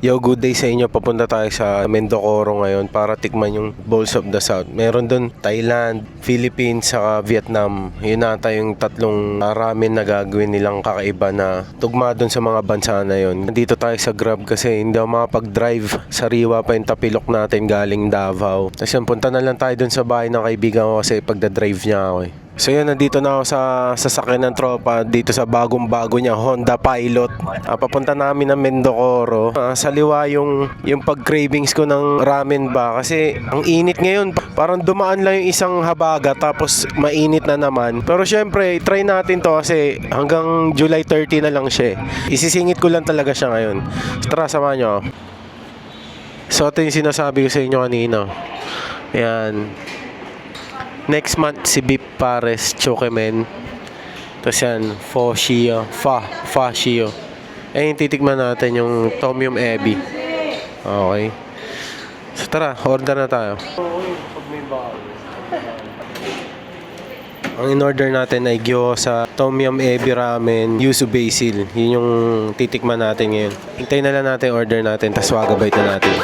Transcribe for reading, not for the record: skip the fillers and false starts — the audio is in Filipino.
Yo, good day sa inyo. Papunta tayo sa Mendocoro ngayon para tikman yung Bowls of the South. Meron doon Thailand, Philippines, saka Vietnam. Yun ata yung tatlong ramen na gagawin nilang kakaiba na tugma doon sa mga bansa na yun. Nandito tayo sa Grab kasi hindi ako makapag-drive. Sariwa pa yung tapilok natin galing Davao. Tapos yun, punta na lang tayo doon sa bahay ng kaibigan ko kasi pagda-drive niya ako eh. So yun, nandito na ako sa sasakyan ng tropa dito sa bagong-bago niya Honda Pilot. Papunta namin ng Mendocoro. Sa liwa yung pag-cravings ko ng ramen ba kasi ang init ngayon. Parang dumaan lang yung isang habaga tapos mainit na naman. Pero syempre, try natin to kasi hanggang July 30 na lang siya. Isisingit ko lang talaga siya ngayon. So, tara, samahan nyo ako. So ito yung sinasabi ko sa inyo kanina. Ayan. Next month si Beef Pares Chokemen. Tapos yan, Fa Shio. Yung titikman natin yung Tom Yum Ebi. Okay. So tara, order na tayo. Ang in-order natin ay gyoza, Tom Yum Ebi Ramen, Yuzu Basil. Yun yung titikman natin ngayon. Hintayin na lang natin order natin, tapos wagabite na natin.